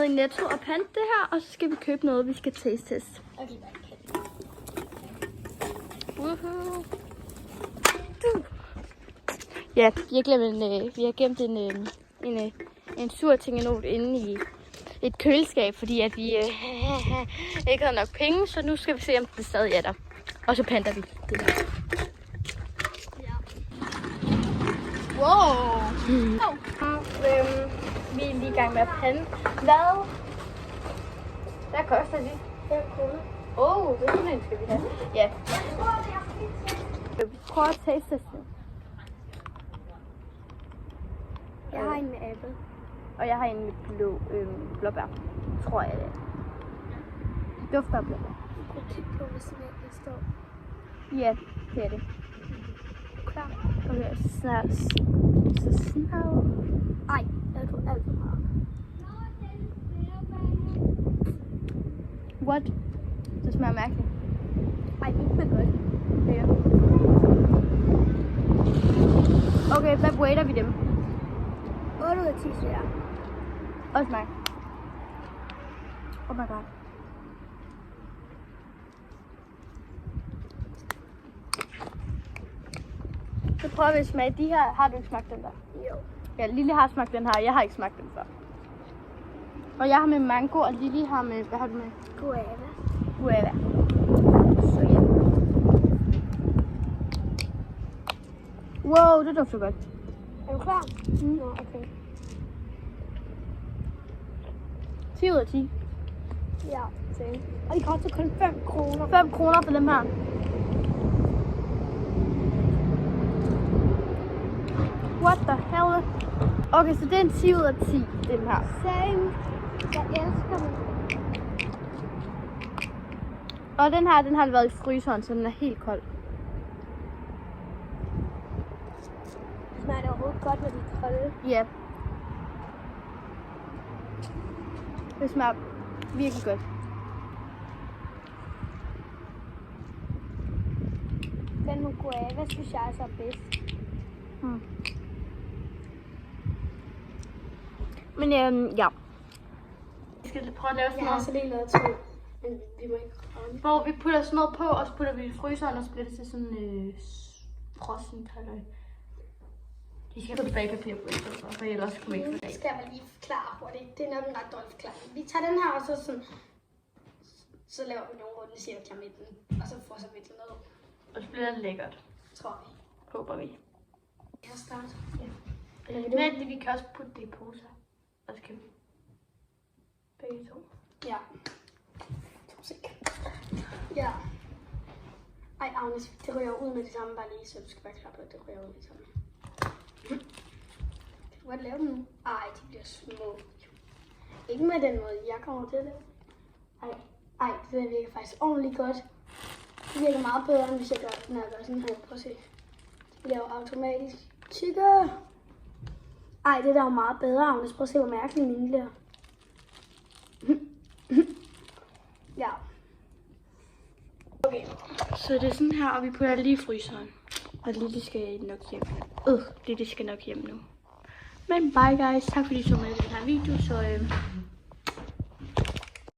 I Netto og pante det her, og så skal vi købe noget, vi skal taste. Okay, Ja, vi har gemt en sur tingenot inde i et køleskab, fordi at vi ikke havde nok penge, så nu skal vi se, om det stadig er der. Og så panter vi det der. Ja. Wow! Vi er lige i gang med at pande. Hvad koster de? 5 kroner. Det er sådan en, skal vi have. Ja. Vi prøver at taste det. Jeg har en med apple. Og jeg har en med blåbær. Tror jeg det. Det dufter af blåbær. Du kan kigge på, hvis smagen står. Ja, det er det. Klar. Okay, så snart. Ej, jeg tror alt for meget. What? Det smager mærkeligt. Ej, det smager godt. Ja. Okay, hvad rater vi dem? 8 ud af 10, siger jeg. Også mig. Oh my god. Så prøver vi at smage de her. Har du ikke smagt den der? Jo. Ja, Lille har smagt den her. Jeg har ikke smagt den før. Og jeg har med mango, og Lille har med... Hvad har du med? Guava. Guava. Så ja. Wow, det dufter godt. Er du klar? Nå, okay. 10 ud af 10. Ja, same. Og de koster kun 5 kroner. 5 kroner for dem her. What the hell? Okay, så det er en 10 ud af 10, dem her. Same. Jeg elsker dem. Og den her, den har været i fryseren, så den er helt kold. Smager det overhovedet godt, når de er kolde? Ja. Det smager virkelig godt. Den med guava, synes jeg er så bedst. Men ja. Vi skal prøve at lave sådan Jeg har noget, så lige lavet 2, men vi må ikke ramme. hvor vi putter sådan noget på, og så putter vi det i fryseren, og så bliver det til sådan frossen halløj. Vi skal have bagpapir på i stedet for, for ellers kunne vi ikke få det af. Skal jeg lige forklare hurtigt. Det er nok en ret dårlig forklaring. Vi tager den her, og så laver vi nogle runde cirkler med den, og så får så vi det ned. Og så bliver det lækkert, Tror vi. håber vi. Jeg kan starte. Ja. Men Vi kan også putte det i poser, og så kan vi begge to. ja. 2 sek. Ja. Ej, Agnes, det ryger ud med det samme, bare lige, så du skal være klar på, at det ryger ud med det samme. Kan du godt lave dem nu? Ej, de bliver små. Ikke med den måde, jeg kommer til det. Ej, det der virker faktisk ordentligt godt. Det virker meget bedre, end hvis jeg gør, når jeg gør sådan her. Prøv at se. Det bliver jo automatisk tykkere. Ej, det der er jo meget bedre, Agnes. Prøv at se, hvor mærkeligt mine bliver. Ja. Okay. Så det er sådan her, og vi putter lige i fryseren. Og Lille skal nok hjem. Lille skal nok hjem nu. Men bye guys, tak fordi I så med i den her video, så